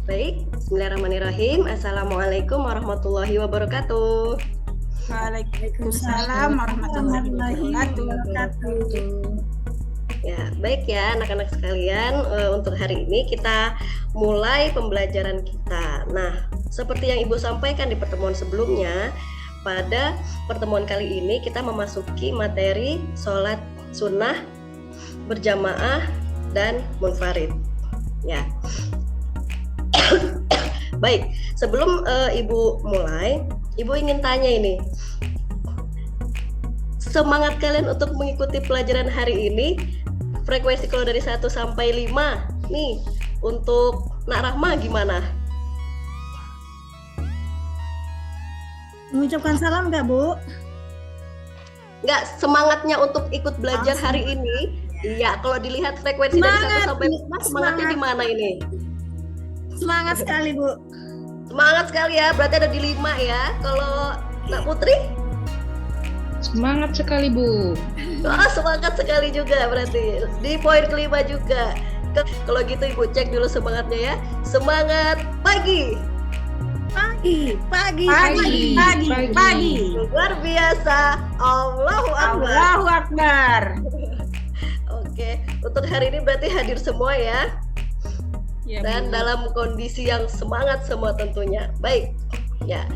Baik, Bismillahirrahmanirrahim. Assalamualaikum warahmatullahi wabarakatuh. Waalaikumsalam warahmatullahi wabarakatuh. Ya, baik ya anak-anak sekalian, untuk hari ini kita mulai pembelajaran kita. Nah, seperti yang Ibu sampaikan di pertemuan sebelumnya, pada pertemuan kali ini kita memasuki materi sholat sunnah berjamaah dan munfarid. Ya. Baik, sebelum Ibu mulai, Ibu ingin tanya ini. Semangat kalian untuk mengikuti pelajaran hari ini, frekuensi kalau dari 1 sampai 5 nih, untuk Nak Rahma gimana? Mengucapkan salam nggak, Bu? Nggak, semangatnya untuk ikut belajar hari ini. Iya, kalau dilihat frekuensi dari 1 sampai 5, semangatnya di mana ini? Semangat sekali, Bu. Semangat sekali ya, berarti ada di 5 ya. Kalau Nak Putri? Semangat sekali, Bu. Oh, semangat sekali juga berarti. Di poin kelima juga. Kalau gitu Ibu cek dulu semangatnya ya. Semangat pagi. Pagi. Luar biasa. Allahu Akbar. Oke, untuk hari ini berarti hadir semua ya. Ya, Dan dalam kondisi yang semangat semua tentunya. Baik. Ya.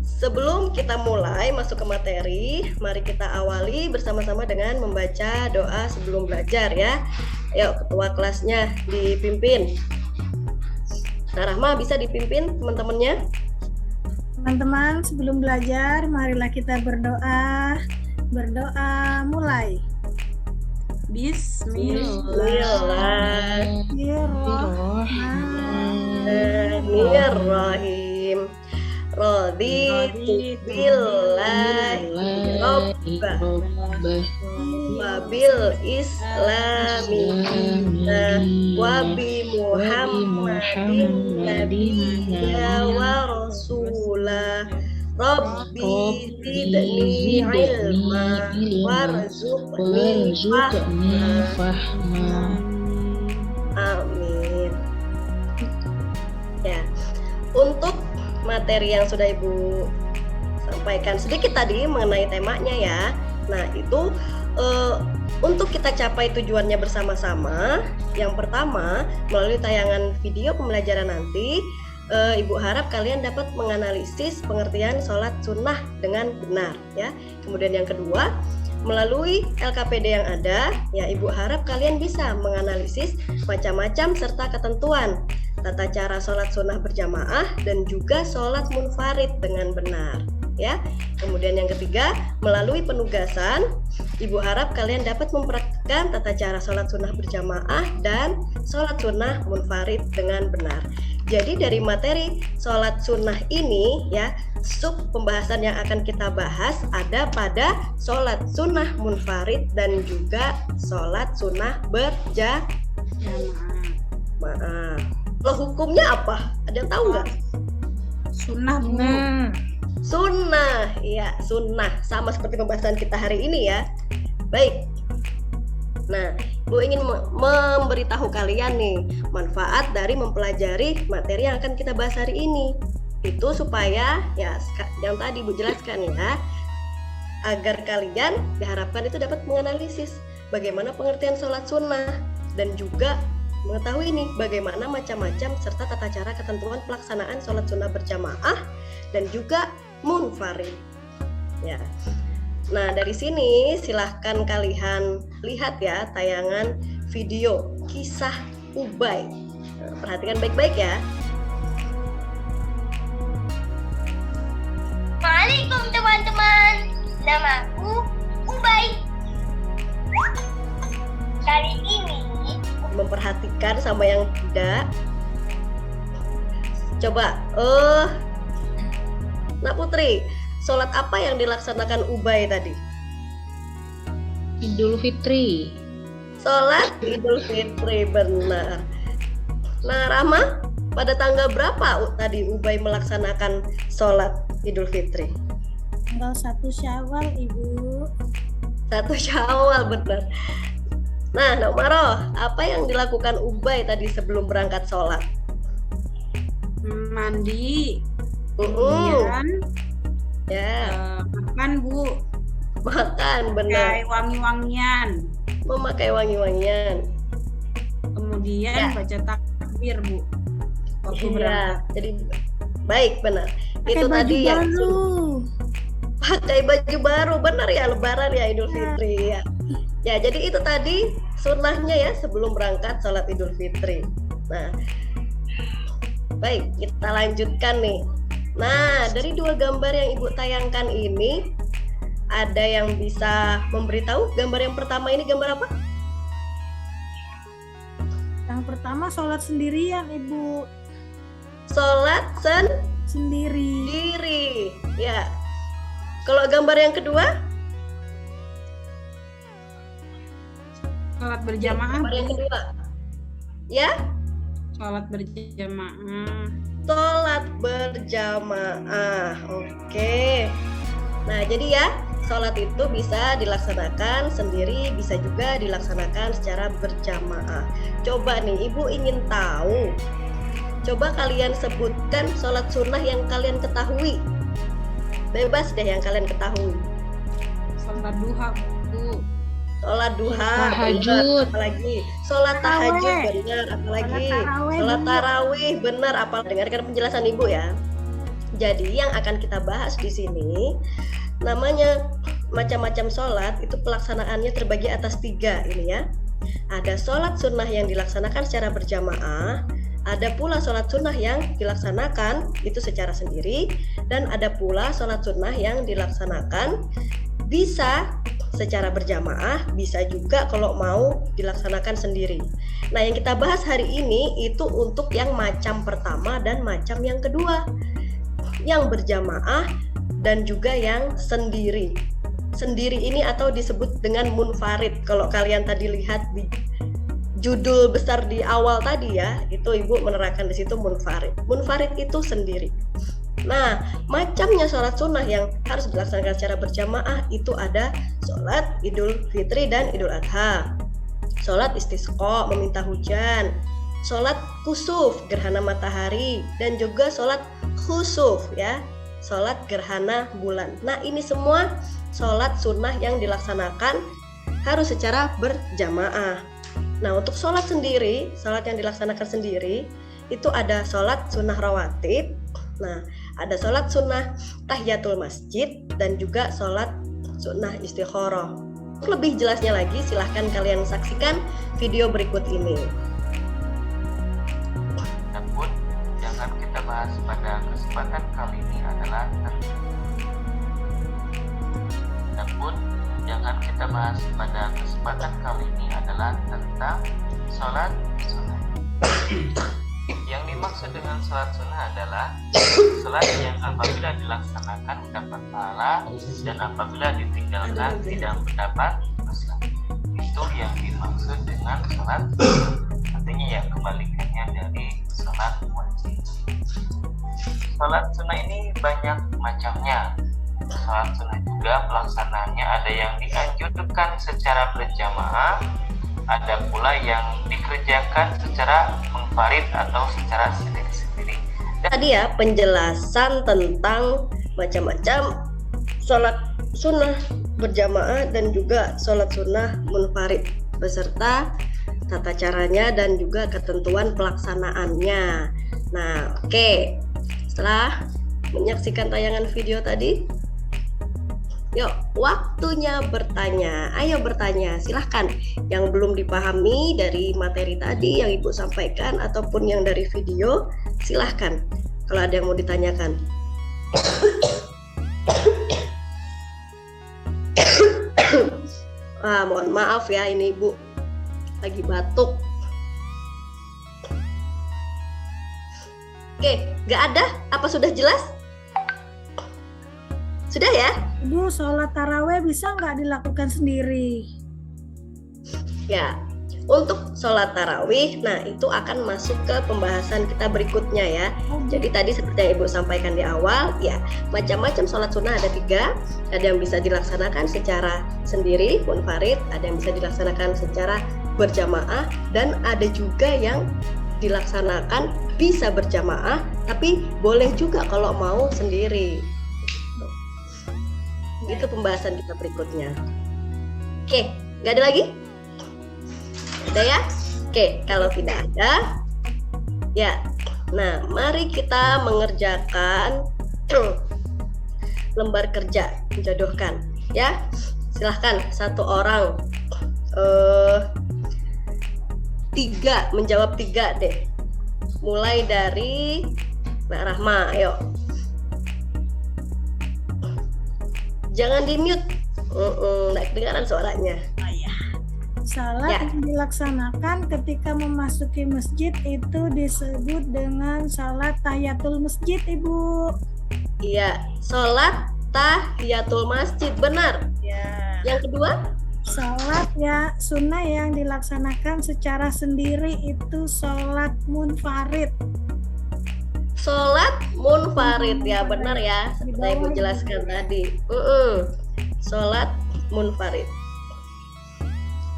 Sebelum kita mulai masuk ke materi, mari kita awali bersama-sama dengan membaca doa sebelum belajar ya. Ayo, ketua kelasnya dipimpin. Nah, Rahma bisa dipimpin teman-temannya? Teman-teman, sebelum belajar, marilah kita berdoa. Berdoa mulai. Bismillahirrahmanirrahim. Raditu billahi rabbah wa bil islami wa bi Muhammadin nabiyya wa rasulah. Rabbi zidni ilma warzuqni fahma. Amin. Ya, untuk materi yang sudah Ibu sampaikan sedikit tadi mengenai temanya ya. Nah, itu untuk kita capai tujuannya bersama-sama, yang pertama melalui tayangan video pembelajaran nanti, Ibu harap kalian dapat menganalisis pengertian sholat sunnah dengan benar ya. Kemudian yang kedua, melalui LKPD yang ada ya, Ibu harap kalian bisa menganalisis macam-macam serta ketentuan tata cara sholat sunnah berjamaah dan juga sholat munfarid dengan benar ya. Kemudian yang ketiga, melalui penugasan, Ibu harap kalian dapat mempraktikkan tata cara sholat sunnah berjamaah dan sholat sunnah munfarid dengan benar. Jadi dari materi sholat sunnah ini ya, sub pembahasan yang akan kita bahas ada pada sholat sunnah munfarid dan juga sholat sunnah berjamaah. Kalau hukumnya apa? Ada yang tahu nggak? Sunnah, Bu. Sunnah, ya sunnah. Sama seperti pembahasan kita hari ini ya. Baik. Nah, Bu ingin memberitahu kalian nih manfaat dari mempelajari materi yang akan kita bahas hari ini. Itu supaya ya yang tadi Bu jelaskan ya, agar kalian diharapkan itu dapat menganalisis bagaimana pengertian sholat sunnah dan juga mengetahui ini bagaimana macam-macam serta tata cara ketentuan pelaksanaan sholat sunnah berjamaah dan juga munfarid. Ya. Nah, dari sini silahkan kalian lihat ya tayangan video kisah Ubay. Nah, perhatikan baik-baik ya. Assalamualaikum teman-teman, namaku Ubay. Kali ini Memperhatikan sama yang tidak. Coba, Nak Putri, sholat apa yang dilaksanakan Ubay tadi? Idul Fitri. Sholat Idul Fitri, benar. Nah, Rahma, pada tanggal berapa tadi Ubay melaksanakan sholat Idul Fitri? Tanggal 1 Syawal, Ibu. 1 Syawal, benar. Nah, Nak Maroh, apa yang dilakukan Ubay tadi sebelum berangkat sholat? Mandi, Mm-mm. kemudian Ya, makan Bu, makan benar. pakai wangi-wangian, Memakai wangi-wangian. kemudian Ya. baca takbir Bu. Waktu Iya, berangkat. jadi baik benar. Pakai Itu baju tadi yang baru. pakai baju baru, benar ya, Lebaran ya, Idul Fitri ya. Ya, jadi itu tadi sunnahnya ya sebelum berangkat sholat Idul Fitri. Nah, baik, kita lanjutkan nih. Nah, dari dua gambar yang Ibu tayangkan ini, ada yang bisa memberitahu gambar yang pertama ini gambar apa? Yang pertama sholat sendirian Ibu. Sholat Sendiri. sendiri. Ya. Kalau gambar yang kedua? Sholat berjamaah Gambar yang Bu. kedua. Ya, Sholat berjamaah. sholat berjamaah. Oke. Nah, jadi ya, sholat itu bisa dilaksanakan sendiri, bisa juga dilaksanakan secara berjamaah. Coba nih, Ibu ingin tahu. Coba kalian sebutkan sholat sunnah yang kalian ketahui. Bebas deh yang kalian ketahui. Sholat duha Bu. Sholat duha, Tahajud. benar. Apalagi sholat tahajud, Taraweh. benar. Apalagi Sholat taraweh, sholat benar. tarawih, benar. Apa dengarkan penjelasan Ibu ya. Jadi yang akan kita bahas di sini namanya macam-macam sholat itu pelaksanaannya terbagi atas 3 ini ya. Ada sholat sunnah yang dilaksanakan secara berjamaah, ada pula sholat sunnah yang dilaksanakan itu secara sendiri, dan ada pula sholat sunnah yang dilaksanakan bisa secara berjamaah, bisa juga kalau mau dilaksanakan sendiri. Nah, yang kita bahas hari ini itu untuk yang macam pertama dan macam yang kedua, yang berjamaah dan juga yang sendiri. Sendiri ini atau disebut dengan munfarid. Kalau kalian tadi lihat di judul besar di awal tadi ya, itu Ibu menerangkan di situ munfarid. Munfarid itu sendiri. Nah, macamnya sholat sunnah yang harus dilaksanakan secara berjamaah itu ada sholat Idul Fitri dan Idul Adha, sholat istisqa meminta hujan, sholat kusuf gerhana matahari, dan juga sholat khusuf ya, sholat gerhana bulan. Nah, ini semua sholat sunnah yang dilaksanakan harus secara berjamaah. Nah, untuk sholat sendiri, sholat yang dilaksanakan sendiri itu ada sholat sunnah rawatib. Nah, ada sholat sunnah tahiyatul masjid dan juga sholat sunnah istikharah. Untuk lebih jelasnya lagi, silahkan kalian saksikan video berikut ini. Namun yang akan kita bahas pada kesempatan kali ini adalah tentang sholat sunnah. Yang dimaksud dengan sholat sunnah adalah sholat yang apabila dilaksanakan mendapat pahala dan apabila ditinggalkan tidak mendapat dosa. Itu yang dimaksud dengan sholat sunnah. Artinya ya kebalikannya dari sholat wajib. Sholat sunnah ini banyak macamnya. Sholat sunnah juga pelaksanaannya ada yang dianjurkan secara berjamaah, ada pula yang dikerjakan secara munfarid atau secara sendiri-sendiri. Tadi ya penjelasan tentang macam-macam sholat sunnah berjamaah dan juga sholat sunnah munfarid beserta tata caranya dan juga ketentuan pelaksanaannya. Nah, oke. Setelah menyaksikan tayangan video tadi, yuk waktunya bertanya. Ayo bertanya, silahkan. Yang belum dipahami dari materi tadi yang Ibu sampaikan ataupun yang dari video, silahkan kalau ada yang mau ditanyakan. Mohon maaf ya, ini Ibu lagi batuk. Oke, nggak ada? Apa sudah jelas? Sudah ya? Ibu, sholat taraweh bisa nggak dilakukan sendiri? Ya, untuk sholat tarawih, nah itu akan masuk ke pembahasan kita berikutnya ya. Jadi tadi seperti yang Ibu sampaikan di awal, ya macam-macam sholat sunnah ada 3. Ada yang bisa dilaksanakan secara sendiri, munfarid, ada yang bisa dilaksanakan secara berjamaah, dan ada juga yang dilaksanakan bisa berjamaah, tapi boleh juga kalau mau sendiri. Itu pembahasan kita berikutnya. Oke, nggak ada lagi? Ada ya? Oke, kalau tidak ada, ya. Nah, mari kita mengerjakan lembar kerja menjodohkan. Ya, silahkan satu orang menjawab 3 deh. Mulai dari Mbak Rahma, ayo. Jangan di mute, nggak kedengaran suaranya. Salat Ya. yang dilaksanakan ketika memasuki masjid itu disebut dengan salat tahiyatul masjid, Ibu. Iya, sholat tahiyatul masjid, benar. Ya. Yang kedua, Salat ya sunnah yang dilaksanakan secara sendiri itu salat munfarid. sholat munfarid, ya benar ya, seperti yang Ibu jelaskan tadi. Sholat munfarid.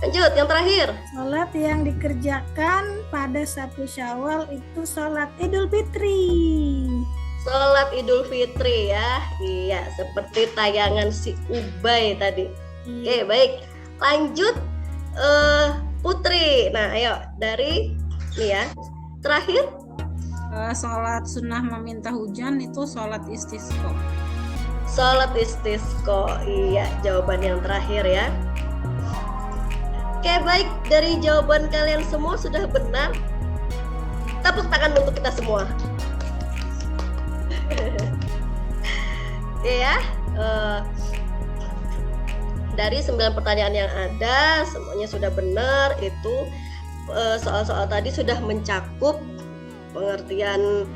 Lanjut, yang terakhir. Salat yang dikerjakan pada 1 Syawal itu salat Idul Fitri. Sholat Idul Fitri ya. Iya, seperti tayangan si Ubay tadi. Oke, baik. Lanjut, Putri. Nah, ayo dari nih ya. Terakhir, Sholat sunnah meminta hujan itu sholat istisqa. sholat istisqa. Iya, jawaban yang terakhir ya. Oke, baik. Dari jawaban kalian semua sudah benar. Tepuk tangan untuk kita semua. Oke ya. Dari 9 pertanyaan yang ada, semuanya sudah benar. Itu soal-soal tadi sudah mencakup pengertian,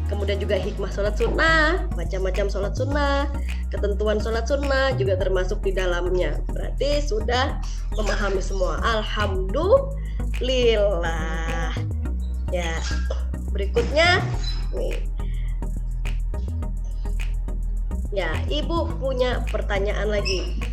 kemudian juga hikmah sholat sunnah, macam-macam sholat sunnah, ketentuan sholat sunnah juga termasuk di dalamnya. Berarti sudah memahami semua. Alhamdulillah. Ya, berikutnya nih. Ya, Ibu punya pertanyaan lagi.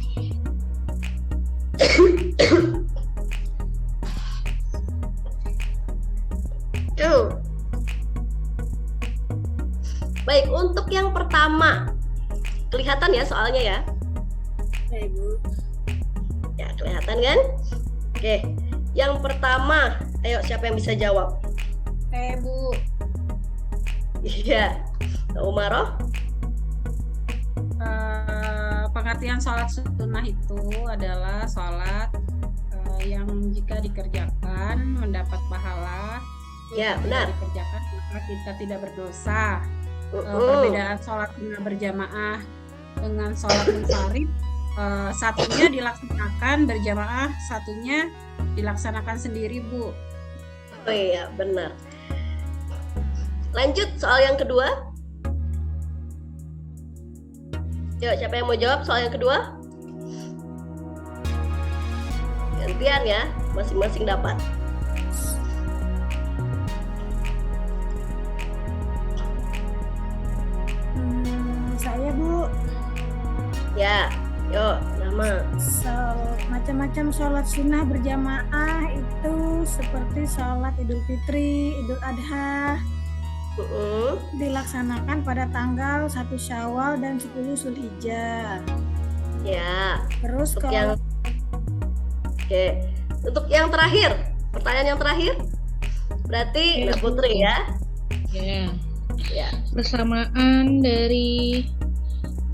Baik, untuk yang pertama, kelihatan ya soalnya ya? Ya, Ibu. Ya, kelihatan kan? Oke, yang pertama, ayo siapa yang bisa jawab? Bu, Iya, Umaroh. pengertian sholat sunnah itu adalah sholat yang jika dikerjakan mendapat pahala. Ya, Jika benar. dikerjakan maka kita tidak berdosa. Perbedaan sholat sunnah berjamaah dengan sholat munfarid, satunya dilaksanakan berjamaah, satunya dilaksanakan sendiri, Bu. Oh iya, benar. Lanjut soal yang kedua. Yuk, siapa yang mau jawab soal yang kedua? Gantian ya, masing-masing dapat. Saya, Bu. Ya, yuk, nama. Macam-macam sholat sunnah berjamaah itu seperti sholat Idul Fitri, Idul Adha dilaksanakan pada tanggal 1 Syawal dan 10 Zulhijjah. Ya. Terus Untuk kalau yang Oke, untuk yang terakhir, pertanyaan yang terakhir, berarti Mbak Putri ya. Ya. Ya. Persamaan dari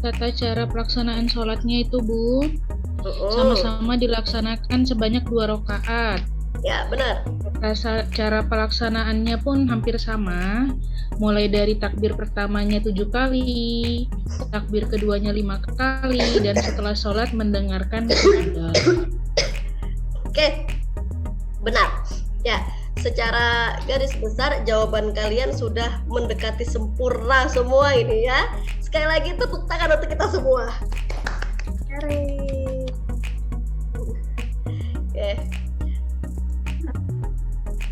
tata cara pelaksanaan sholatnya itu, Bu, sama-sama dilaksanakan sebanyak 2 rakaat. Ya, benar. Cara pelaksanaannya pun hampir sama, mulai dari takbir pertamanya 7 kali, takbir keduanya 5 kali, dan setelah sholat mendengarkan kumandang. Oke, benar. Ya, secara garis besar jawaban kalian sudah mendekati sempurna semua ini ya. Sekali lagi tepuk tangan untuk kita semua. Oke.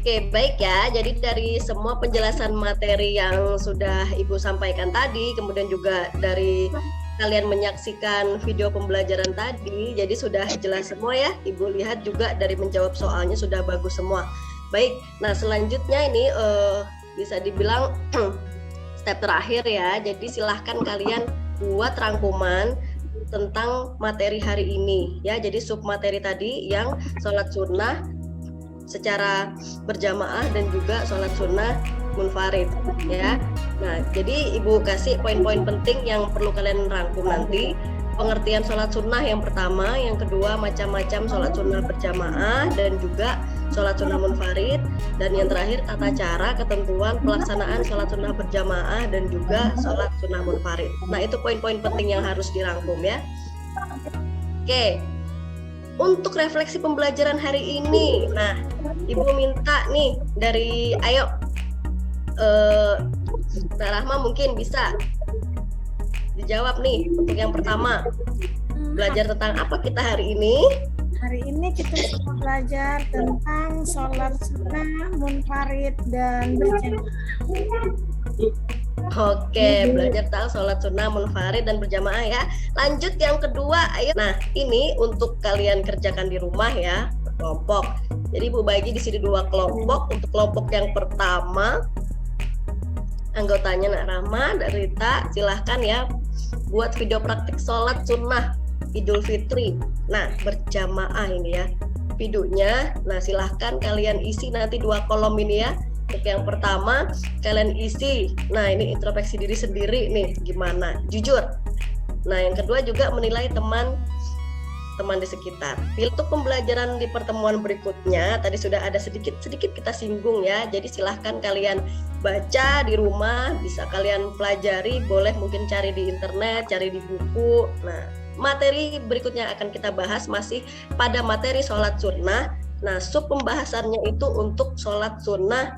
Oke, baik ya. Jadi dari semua penjelasan materi yang sudah Ibu sampaikan tadi, kemudian juga dari kalian menyaksikan video pembelajaran tadi, jadi sudah jelas semua ya. Ibu lihat juga dari menjawab soalnya sudah bagus semua. Baik, nah selanjutnya ini bisa dibilang step terakhir ya. Jadi silahkan kalian buat rangkuman tentang materi hari ini ya. Jadi submateri tadi yang sholat sunnah secara berjamaah dan juga sholat sunnah munfarid ya. Nah, jadi Ibu kasih poin-poin penting yang perlu kalian rangkum nanti. Pengertian sholat sunnah yang pertama, yang kedua macam-macam sholat sunnah berjamaah dan juga sholat sunnah munfarid, dan yang terakhir tata cara, ketentuan, pelaksanaan sholat sunnah berjamaah dan juga sholat sunnah munfarid. Nah, itu poin-poin penting yang harus dirangkum ya. Oke, untuk refleksi pembelajaran hari ini, nah Ibu minta nih dari, ayo Mbak Rahma mungkin bisa dijawab nih untuk yang pertama. Belajar tentang apa kita hari ini? Hari ini kita sedang belajar tentang sholat sunnah, munfarid, dan berjamaah. Oke, belajar tentang sholat sunnah, munfarid, dan berjamaah ya. Lanjut yang kedua, ayo. Nah, ini untuk kalian kerjakan di rumah ya, berkelompok. Jadi Ibu bagi di sini 2 kelompok. Untuk kelompok yang pertama, anggotanya Nak Rahma dan Rita, silahkan ya buat video praktik sholat sunnah Idul Fitri. Nah, berjamaah ini ya videonya. Nah, silahkan kalian isi nanti 2 kolom ini ya. Untuk yang pertama, kalian isi, nah ini introspeksi diri sendiri nih, gimana? Jujur. Nah, yang kedua juga menilai teman di sekitar. Untuk pembelajaran di pertemuan berikutnya, tadi sudah ada sedikit kita singgung ya. Jadi silahkan kalian baca di rumah, bisa kalian pelajari, boleh mungkin cari di internet, cari di buku. Nah, materi berikutnya akan kita bahas masih pada materi sholat sunnah. Nah, sub pembahasannya itu untuk sholat sunnah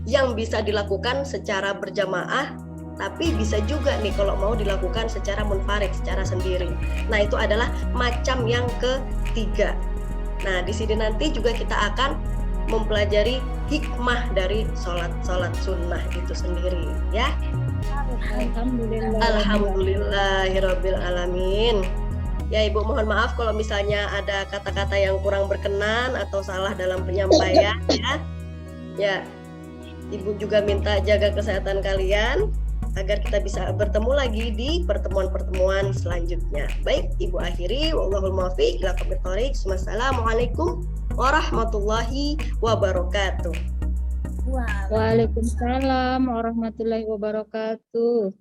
yang bisa dilakukan secara berjamaah, tapi bisa juga nih kalau mau dilakukan secara munfarid, secara sendiri. Nah, itu adalah macam yang ketiga. Nah, di sini nanti juga kita akan mempelajari hikmah dari sholat sunnah itu sendiri ya. Alhamdulillahirabbil alamin. Ya, Ibu mohon maaf kalau misalnya ada kata-kata yang kurang berkenan atau salah dalam penyampaian ya. Ya, Ibu juga minta jaga kesehatan kalian agar kita bisa bertemu lagi di pertemuan-pertemuan selanjutnya. Baik, Ibu akhiri. Wallahul muwaffiq ila aqwamit thoriq. Wassalamualaikum warahmatullahi wabarakatuh. Wow. Waalaikumsalam warahmatullahi wabarakatuh.